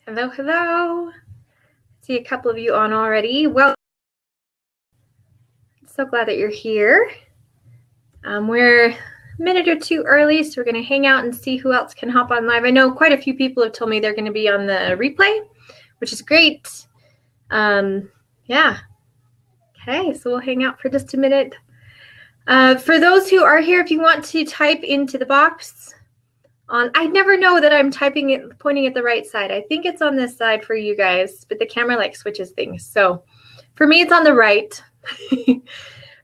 Hello, hello. See a couple of you on already. Well, so glad that you're here. We're a minute or two early, so we're going to hang out and see who else can hop on live. I know quite a few people have told me they're going to be on the replay, which is great. Yeah. Okay, so we'll hang out for just a minute. For those who are here, if you want to type into the box on, I never know that I'm typing it, pointing at the right side. I think it's on this side for you guys, but the camera like switches things. So for me, it's on the right.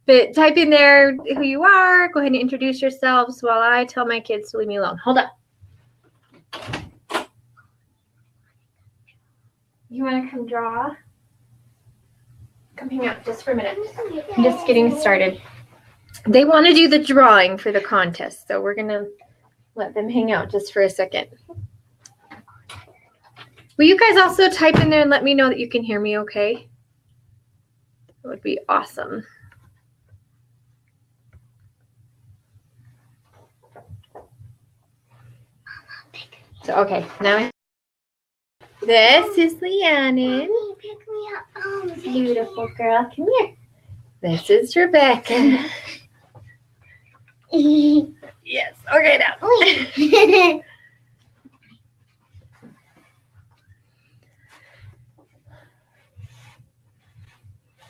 But type in there who you are. Go ahead and introduce yourselves while I tell my kids to leave me alone. Hold up. You want to come draw? Come hang out just for a minute. I'm just getting started. They want to do the drawing for the contest, so we're going to let them hang out just for a second. Will you guys also type in there and let me know that you can hear me okay? That would be awesome. So, okay, now this is Leanne. Pick me up. Oh, Beautiful girl. Come here. This is Rebecca. Yes. Okay, now.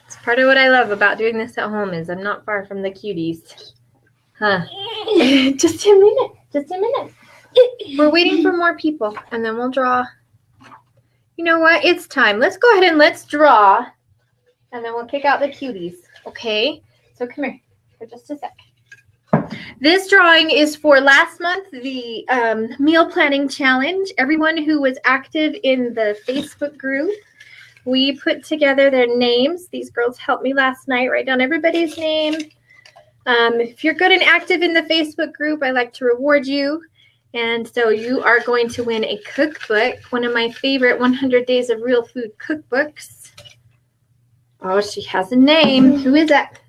It's part of what I love about doing this at home is I'm not far from the cuties. Huh. Just a minute. Just a minute. We're waiting for more people, and then we'll draw. You know what? It's time. Let's go ahead and let's draw, and then we'll kick out the cuties. Okay? So come here for just a sec. This drawing is for last month, the meal planning challenge. Everyone who was active in the Facebook group, we put together their names. These girls helped me last night write down everybody's name. If you're good and active in the Facebook group, I like to reward you. And so you are going to win a cookbook, one of my favorite 100 Days of Real Food cookbooks. Oh, she has a name. Who is that?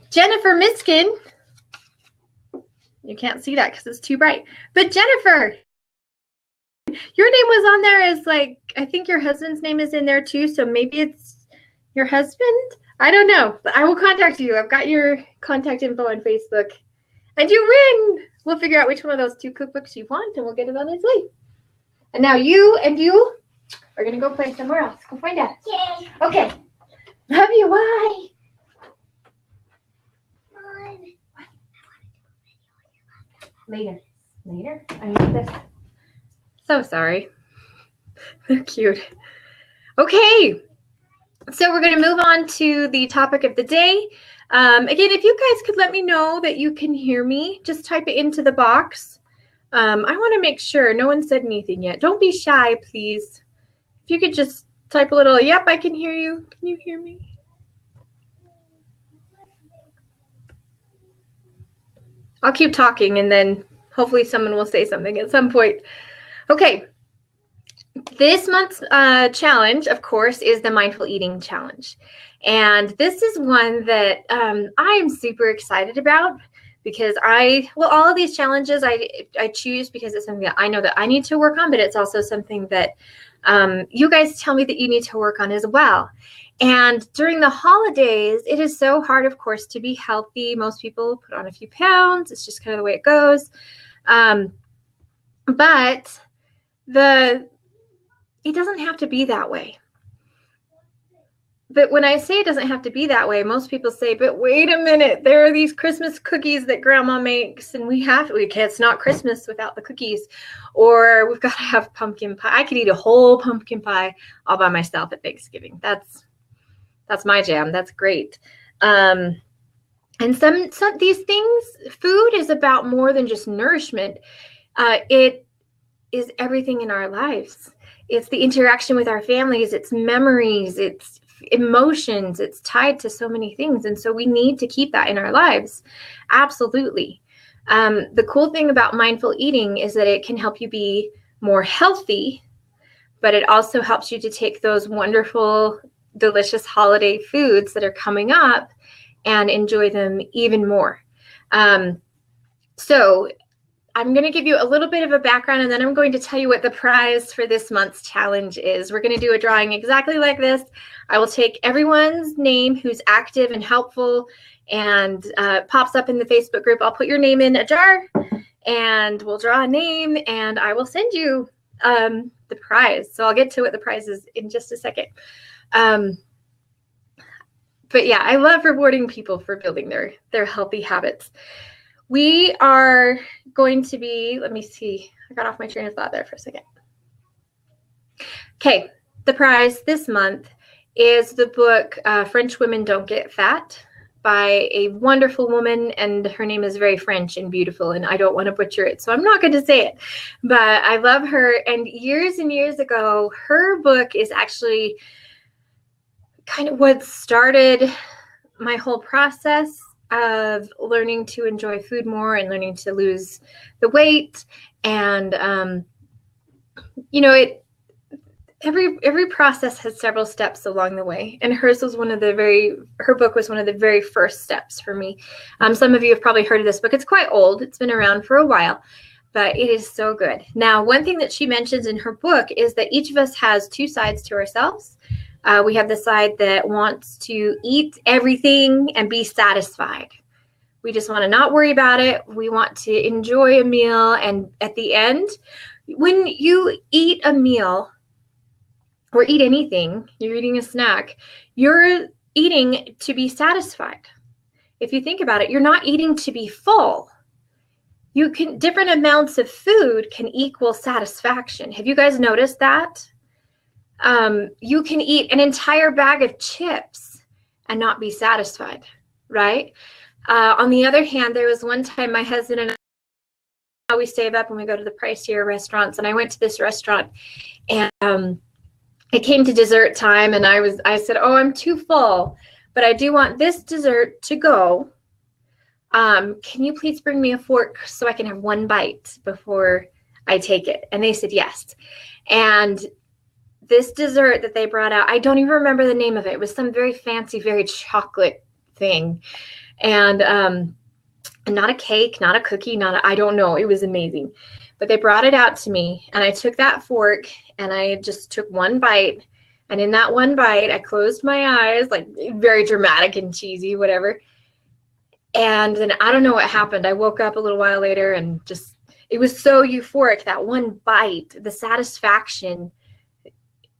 Jennifer Miskin. You can't see that because it's too bright. But Jennifer, your name was on there as like, I think your husband's name is in there too. So maybe it's your husband. I don't know. But I will contact you. I've got your contact info on Facebook. And you win. We'll figure out which one of those two cookbooks you want, and we'll get it on its way. And now you and you are going to go play somewhere else. Go find out. Yay. Okay. Love you. Bye. Later. Later? I need this. So sorry. They're cute. Okay. So we're going to move on to the topic of the day. Again, if you guys could let me know that you can hear me, just type it into the box. I want to make sure no one said anything yet. Don't be shy, please. If you could just type a little, yep, I can hear you. Can you hear me? I'll keep talking and then hopefully someone will say something at some point. Okay. This month's challenge, of course, is the Mindful Eating Challenge. And this is one that I am super excited about because all of these challenges I choose because it's something that I know that I need to work on, but it's also something that you guys tell me that you need to work on as well. And during the holidays, it is so hard, of course, to be healthy. Most people put on a few pounds. It's just kind of the way it goes. But it doesn't have to be that way. But when I say it doesn't have to be that way, most people say, but wait a minute, there are these Christmas cookies that grandma makes and it's not Christmas without the cookies, or we've got to have pumpkin pie. I could eat a whole pumpkin pie all by myself at Thanksgiving. That's my jam. That's great. And some these things, food is about more than just nourishment. It is everything in our lives. It's the interaction with our families, it's memories, it's emotions, it's tied to so many things. And so we need to keep that in our lives. Absolutely. The cool thing about mindful eating is that it can help you be more healthy, but it also helps you to take those wonderful, delicious holiday foods that are coming up and enjoy them even more. So I'm going to give you a little bit of a background, and then I'm going to tell you what the prize for this month's challenge is. We're going to do a drawing exactly like this. I will take everyone's name who's active and helpful and pops up in the Facebook group. I'll put your name in a jar, and we'll draw a name, and I will send you the prize. So I'll get to what the prize is in just a second. But yeah, I love rewarding people for building their healthy habits. We are going to be, let me see, I got off my train of thought there for a second. Okay, the prize this month is the book French Women Don't Get Fat by a wonderful woman, and her name is very French and beautiful, and I don't want to butcher it, so I'm not going to say it, but I love her. And years ago, her book is actually kind of what started my whole process of learning to enjoy food more and learning to lose the weight. And every process has several steps along the way, and hers was her book was one of the very first steps for me. Some of you have probably heard of this book. It's quite old. It's been around for a while, but it is so good. Now, one thing that she mentions in her book is that each of us has two sides to ourselves. We have the side that wants to eat everything and be satisfied. We just want to not worry about it. We want to enjoy a meal. And at the end, when you eat a meal or eat anything, you're eating a snack, you're eating to be satisfied. If you think about it, you're not eating to be full. Different amounts of food can equal satisfaction. Have you guys noticed that? You can eat an entire bag of chips and not be satisfied, right? On the other hand, there was one time my husband and I, we save up and we go to the pricier restaurants, and I went to this restaurant, and it came to dessert time, and I said, oh, I'm too full, but I do want this dessert to go. Can you please bring me a fork so I can have one bite before I take it? And they said yes. And this dessert that they brought out, I don't even remember the name of it. It was some very fancy, very chocolate thing. And not a cake, not a cookie, I don't know. It was amazing. But they brought it out to me, and I took that fork and I just took one bite. And in that one bite, I closed my eyes, like very dramatic and cheesy, whatever. And then I don't know what happened. I woke up a little while later and it was so euphoric, that one bite, the satisfaction.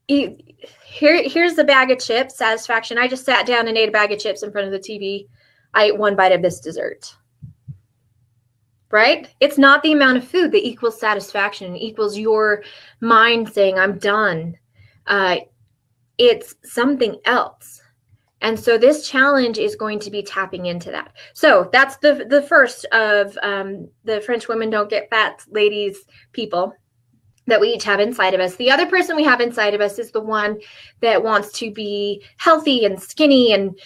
Here's the bag of chips, satisfaction. I just sat down and ate a bag of chips in front of the TV. I ate one bite of this dessert. Right? It's not the amount of food that equals satisfaction, equals your mind saying, I'm done. It's something else. And so this challenge is going to be tapping into that. So that's the first of the French Women Don't Get Fat ladies people that we each have inside of us. The other person we have inside of us is the one that wants to be healthy and skinny and,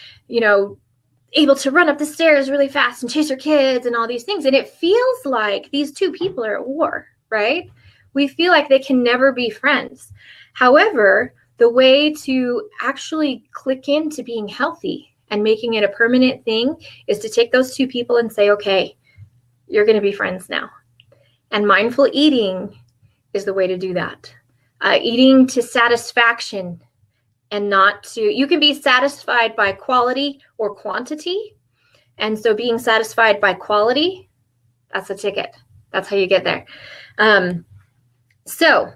able to run up the stairs really fast and chase her kids and all these things. And it feels like these two people are at war, right? We feel like they can never be friends. However, the way to actually click into being healthy and making it a permanent thing is to take those two people and say, okay, you're going to be friends now. And mindful eating is the way to do that. Eating to satisfaction and not to, you can be satisfied by quality or quantity. And so being satisfied by quality, that's a ticket. That's how you get there. So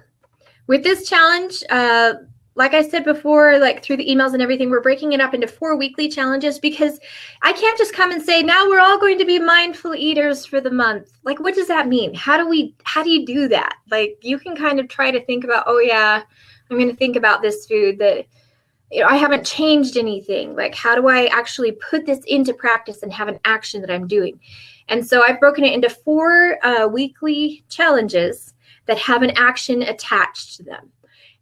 with this challenge, like I said before, like through the emails and everything, we're breaking it up into 4 weekly challenges, because I can't just come and say, now we're all going to be mindful eaters for the month. Like, what does that mean? How do you do that? Like, you can kind of try to think about, oh yeah, I'm going to think about this food that, I haven't changed anything. Like, how do I actually put this into practice and have an action that I'm doing? And so I've broken it into 4 weekly challenges that have an action attached to them.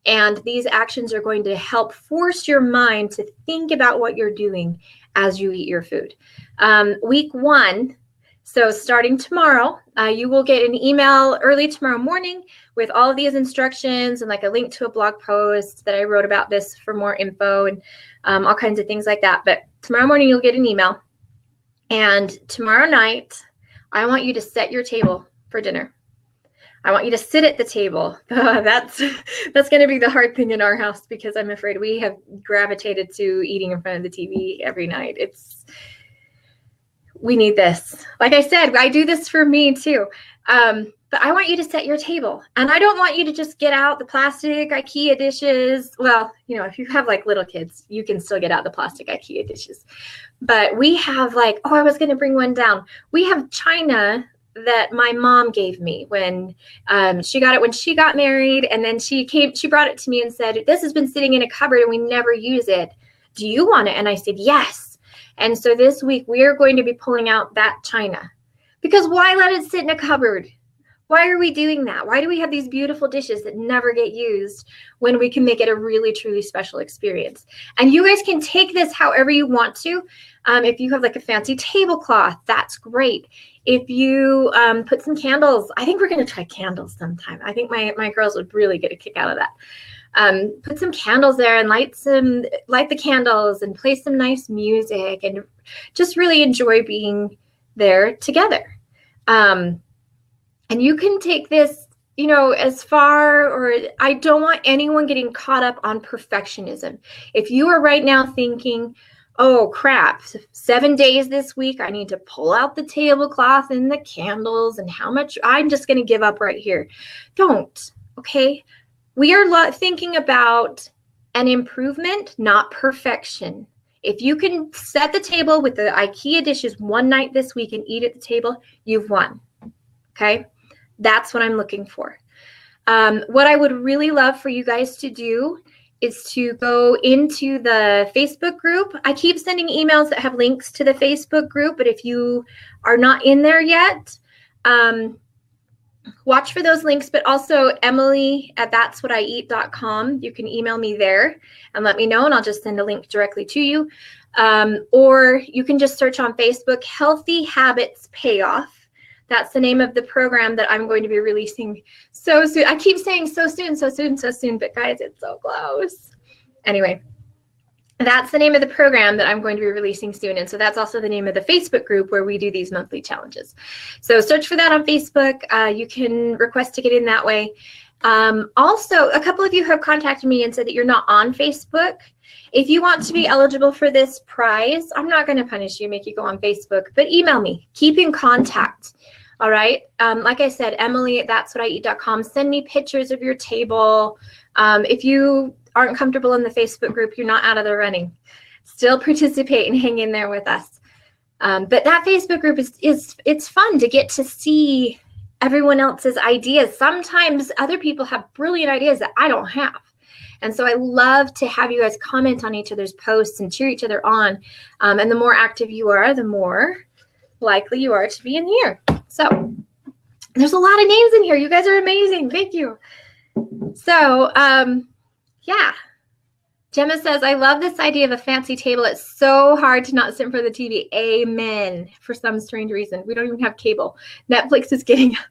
And these actions are going to help force your mind to think about what you're doing as you eat your food. Week 1, so starting tomorrow, you will get an email early tomorrow morning with all of these instructions and like a link to a blog post that I wrote about this for more info and all kinds of things like that. But tomorrow morning, you'll get an email. And tomorrow night, I want you to set your table for dinner. I want you to sit at the table. That's going to be the hard thing in our house because I'm afraid we have gravitated to eating in front of the TV every night. We need this. Like I said, I do this for me too. But I want you to set your table. And I don't want you to just get out the plastic IKEA dishes. Well, you know, if you have like little kids, you can still get out the plastic IKEA dishes. But we have like, oh, I was going to bring one down. We have china that my mom gave me when she got it when she got married. And then she brought it to me and said, this has been sitting in a cupboard and we never use it. Do you want it? And I said, yes. And so this week we are going to be pulling out that china, because why let it sit in a cupboard? Why are we doing that? Why do we have these beautiful dishes that never get used when we can make it a really, truly special experience? And you guys can take this however you want to. If you have like a fancy tablecloth, that's great. If you put some candles, I think we're going to try candles sometime. I think my girls would really get a kick out of that. Put some candles there and light the candles and play some nice music and just really enjoy being there together. And you can take this, you know, as far, or I don't want anyone getting caught up on perfectionism. If you are right now thinking, oh crap, 7 days this week, I need to pull out the tablecloth and the candles and how much, I'm just going to give up right here. Don't, okay? We are thinking about an improvement, not perfection. If you can set the table with the IKEA dishes one night this week and eat at the table, you've won, okay? That's what I'm looking for. What I would really love for you guys to do is to go into the Facebook group. I keep sending emails that have links to the Facebook group, but if you are not in there yet, watch for those links, but also Emily at that'swhatieat.com. You can email me there and let me know, and I'll just send a link directly to you. Or you can just search on Facebook, Healthy Habits Payoff. That's the name of the program that I'm going to be releasing so soon. I keep saying so soon, so soon, so soon, but guys, it's so close. Anyway, that's the name of the program that I'm going to be releasing soon. And so that's also the name of the Facebook group where we do these monthly challenges. So search for that on Facebook. You can request to get in that way. Also, a couple of you have contacted me and said that you're not on Facebook. If you want to be eligible for this prize, I'm not going to punish you, make you go on Facebook, but email me. Keep in contact. All right. Like I said, Emily at that'swhatieat.com. Send me pictures of your table. If you aren't comfortable in the Facebook group, you're not out of the running. Still participate and hang in there with us. But that Facebook group it's fun to get to see everyone else's ideas. Sometimes other people have brilliant ideas that I don't have. And so I love to have you guys comment on each other's posts and cheer each other on. And the more active you are, the more likely you are to be in here. So there's a lot of names in here. You guys are amazing. Thank you. So yeah. Gemma says, I love this idea of a fancy table. It's so hard to not sit in front of the TV. Amen. For some strange reason. We don't even have cable. Netflix is getting us.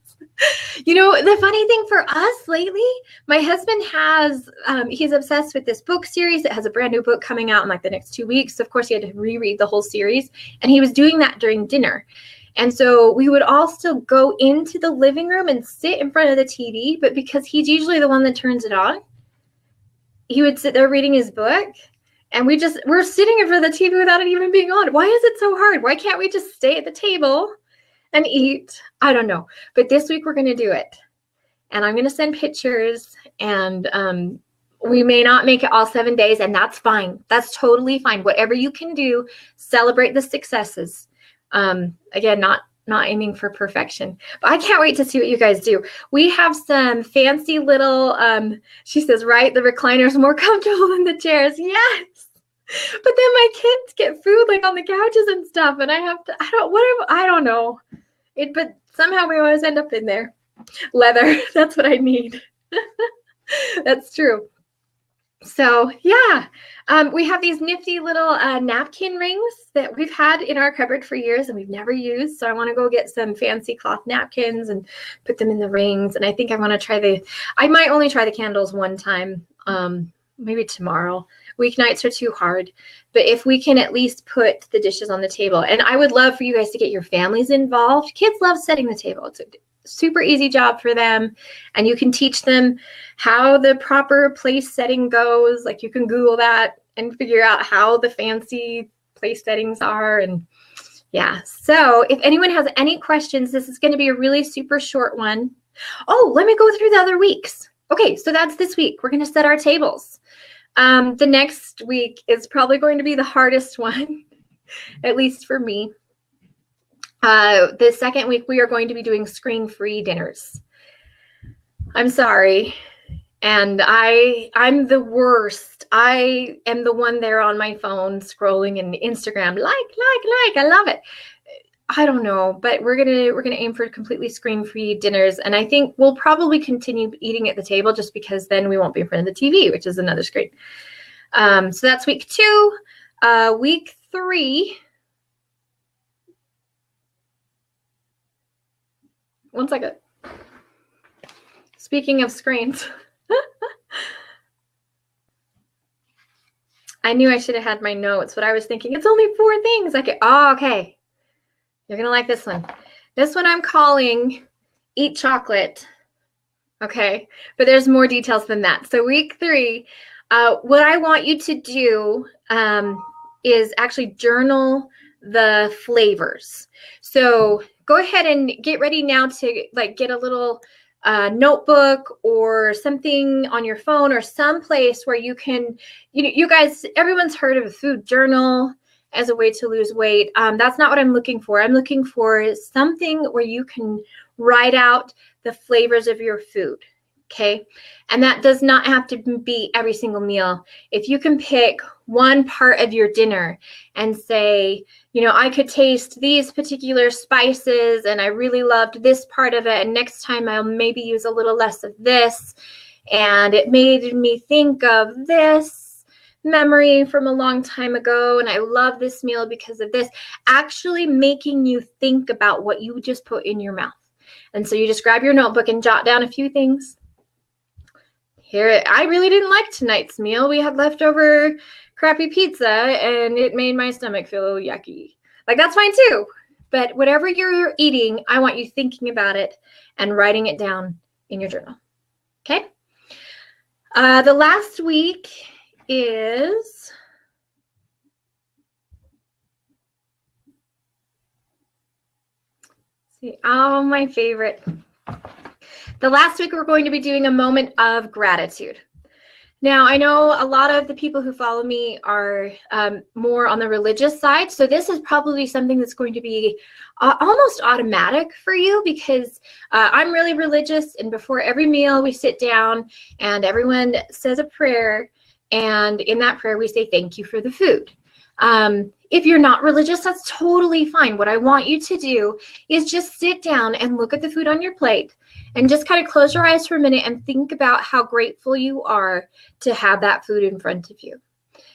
You know, the funny thing for us lately, my husband has, he's obsessed with this book series that has a brand new book coming out in like the next 2 weeks. Of course, he had to reread the whole series, and he was doing that during dinner. And so we would all still go into the living room and sit in front of the TV, but because he's usually the one that turns it on, he would sit there reading his book, and we're sitting in front of the TV without it even being on. Why is it so hard? Why can't we just stay at the table and eat? I don't know. But this week we're going to do it. And I'm going to send pictures, and we may not make it all 7 days, and that's fine. That's totally fine. Whatever you can do, celebrate the successes. Again, not aiming for perfection, but I can't wait to see what you guys do. We have some fancy little, she says, right, the recliner's more comfortable than the chairs. Yes. But then my kids get food like on the couches and stuff, and I don't know. But somehow we always end up in there. Leather, that's what I need. That's true. So yeah, we have these nifty little napkin rings that we've had in our cupboard for years and we've never used. So I want to go get some fancy cloth napkins and put them in the rings. And I think I want to I might only try the candles one time. maybe tomorrow. Weeknights are too hard. But if we can at least put the dishes on the table, and I would love for you guys to get your families involved. Kids love setting the table. It's a super easy job for them. And you can teach them how the proper place setting goes. Like you can Google that and figure out how the fancy place settings are. And yeah, so if anyone has any questions, this is going to be a really super short one. Oh, let me go through the other weeks. Okay, so that's this week. We're going to set our tables. The next week is probably going to be the hardest one, at least for me. The second week, we are going to be doing screen-free dinners. I'm sorry. And I'm the worst. I am the one there on my phone scrolling in Instagram, like. I love it. I don't know, but we're gonna aim for completely screen-free dinners, and I think we'll probably continue eating at the table just because then we won't be in front of the TV, which is another screen. So that's week 2. Week 3. One second. Speaking of screens. I knew I should have had my notes, but I was thinking it's only 4 things. Okay. You're going to like this one. This one I'm calling Eat Chocolate. Okay. But there's more details than that. So week 3, what I want you to do is actually journal the flavors. So go ahead and get ready now to get a little notebook or something on your phone or someplace where you can, you guys, everyone's heard of a food journal as a way to lose weight. That's not what I'm looking for. I'm looking for something where you can write out the flavors of your food. Okay. And that does not have to be every single meal. If you can pick one part of your dinner and say, I could taste these particular spices and I really loved this part of it. And next time I'll maybe use a little less of this. And it made me think of this memory from a long time ago. And I love this meal because of this. Actually making you think about what you just put in your mouth. And so you just grab your notebook and jot down a few things. Here, I really didn't like tonight's meal. We had leftover crappy pizza and it made my stomach feel yucky. That's fine too. But whatever you're eating, I want you thinking about it and writing it down in your journal. Okay? The last week is my favorite. The last week, we're going to be doing a moment of gratitude. Now, I know a lot of the people who follow me are more on the religious side, so this is probably something that's going to be almost automatic for you because I'm really religious, and before every meal, we sit down and everyone says a prayer, and in that prayer, we say thank you for the food. If you're not religious, that's totally fine. What I want you to do is just sit down and look at the food on your plate and just kind of close your eyes for a minute and think about how grateful you are to have that food in front of you.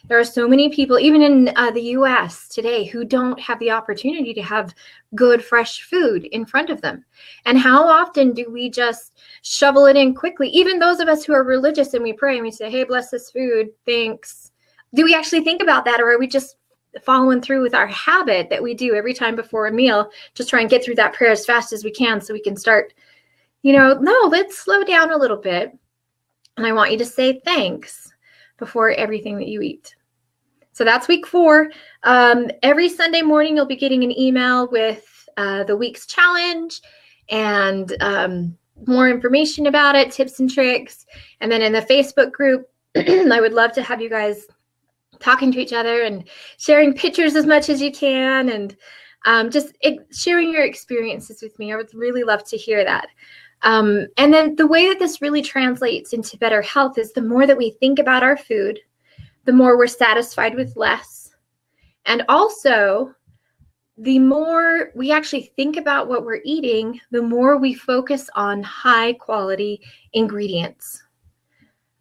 There are so many people, even in the U.S. today, who don't have the opportunity to have good, fresh food in front of them. And how often do we just shovel it in quickly? Even those of us who are religious and we pray and we say, hey, bless this food, thanks. Do we actually think about that, or are we just following through with our habit that we do every time before a meal, just try and get through that prayer as fast as we can so we can start, no, let's slow down a little bit. And I want you to say thanks before everything that you eat. So that's week 4. Every Sunday morning, you'll be getting an email with the week's challenge and more information about it, tips and tricks. And then in the Facebook group, I would love to have you guys talking to each other and sharing pictures as much as you can and just sharing your experiences with me. I would really love to hear that. And then the way that this really translates into better health is the more that we think about our food, the more we're satisfied with less. And also, the more we actually think about what we're eating, the more we focus on high quality ingredients.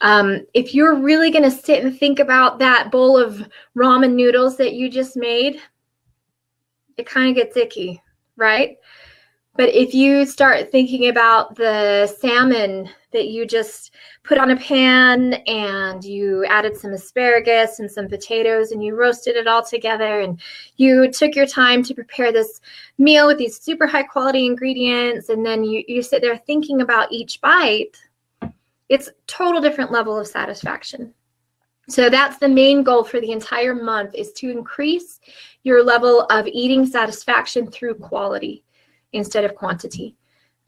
If you're really going to sit and think about that bowl of ramen noodles that you just made, it kind of gets icky, right? But if you start thinking about the salmon that you just put on a pan and you added some asparagus and some potatoes and you roasted it all together and you took your time to prepare this meal with these super high quality ingredients, and then you sit there thinking about each bite, it's total different level of satisfaction. So that's the main goal for the entire month, is to increase your level of eating satisfaction through quality instead of quantity.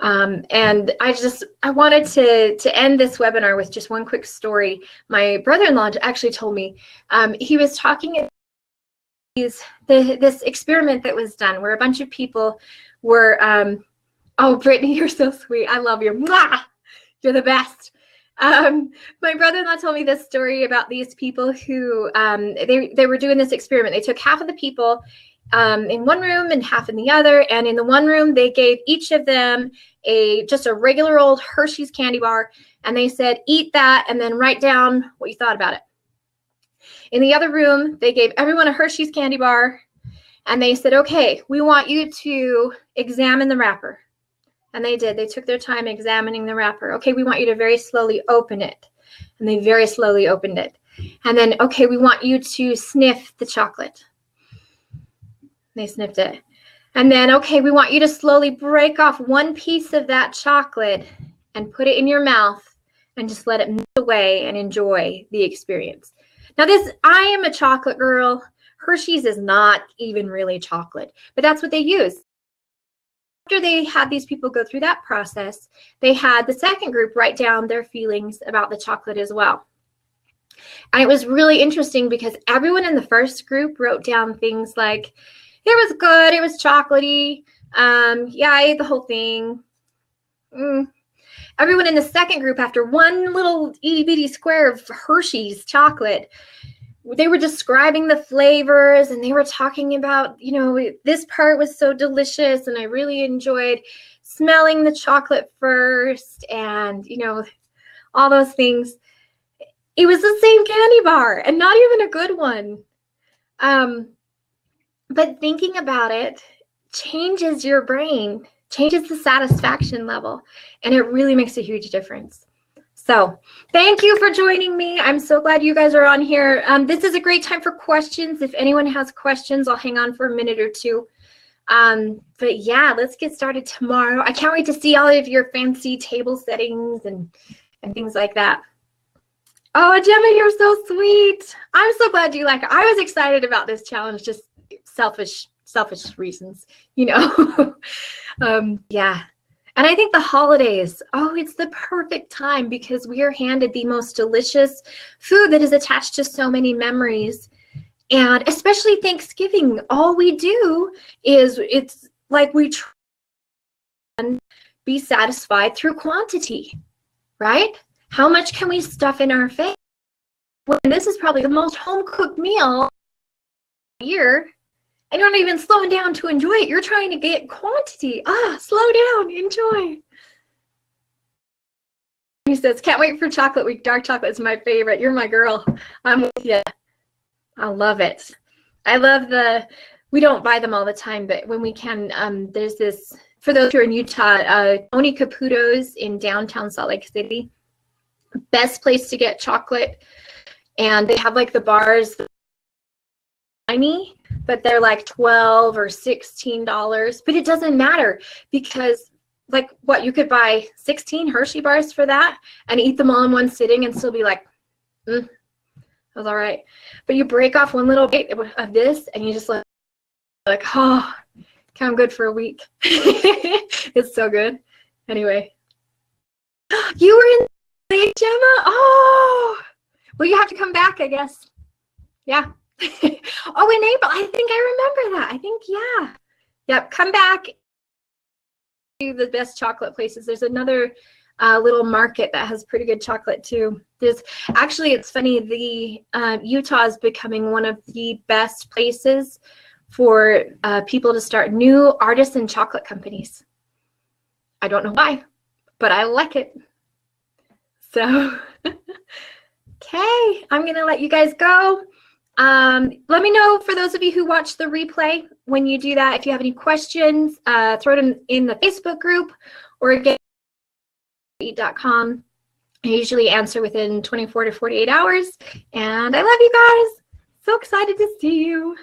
And I wanted to end this webinar with just one quick story. My brother-in-law actually told me, he was talking about this experiment that was done where a bunch of people were, oh, Brittany, you're so sweet. I love you. Mwah! You're the best. My brother-in-law told me this story about these people who, they were doing this experiment. They took half of the people in one room and half in the other. And in the one room, they gave each of them just a regular old Hershey's candy bar. And they said, eat that and then write down what you thought about it. In the other room, they gave everyone a Hershey's candy bar. And they said, okay, we want you to examine the wrapper. And they did. They took their time examining the wrapper. Okay, we want you to very slowly open it. And they very slowly opened it. And then, okay, we want you to sniff the chocolate. They sniffed it. And then, okay, we want you to slowly break off one piece of that chocolate and put it in your mouth and just let it melt away and enjoy the experience. Now I am a chocolate girl. Hershey's is not even really chocolate, but that's what they use. After they had these people go through that process, they had the second group write down their feelings about the chocolate as well. And it was really interesting because everyone in the first group wrote down things like, it was good, it was chocolatey, yeah, I ate the whole thing. Everyone in the second group, after one little itty bitty square of Hershey's chocolate, they were describing the flavors and they were talking about, this part was so delicious and I really enjoyed smelling the chocolate first and, all those things. It was the same candy bar and not even a good one. But thinking about it changes your brain, changes the satisfaction level, and it really makes a huge difference. So thank you for joining me. I'm so glad you guys are on here. This is a great time for questions. If anyone has questions, I'll hang on for a minute or two. But yeah, let's get started tomorrow. I can't wait to see all of your fancy table settings and things like that. Oh, Gemma, you're so sweet. I'm so glad you like it. I was excited about this challenge, just selfish reasons, yeah. And I think the holidays, it's the perfect time because we are handed the most delicious food that is attached to so many memories. And especially Thanksgiving, all we do is it's like we try and be satisfied through quantity, right? How much can we stuff in our face? Well, this is probably the most home-cooked meal of the year. And you're not even slowing down to enjoy it. You're trying to get quantity. Slow down, enjoy. He says, can't wait for chocolate week. Dark chocolate is my favorite. You're my girl. I'm with you. I love it. I love we don't buy them all the time, but when we can, there's this, for those who are in Utah, Tony Caputo's in downtown Salt Lake City. Best place to get chocolate. And they have like the bars, tiny, but they're like $12 or $16. But it doesn't matter because like what, you could buy 16 Hershey bars for that and eat them all in one sitting and still be like, that was all right. But you break off one little bite of this and you just like, oh, I'm good for a week. It's so good. Anyway. You were in the Gemma? Oh, well, you have to come back, I guess. Yeah. Oh, in April. I think I remember that. I think, yeah. Yep. Come back to the best chocolate places. There's another little market that has pretty good chocolate too. Actually, it's funny. Utah is becoming one of the best places for people to start new artisan chocolate companies. I don't know why, but I like it. So, okay, I'm going to let you guys go. Let me know, for those of you who watch the replay, when you do that, if you have any questions, throw it in the Facebook group or again, eat.com. I usually answer within 24 to 48 hours. And I love you guys. So excited to see you.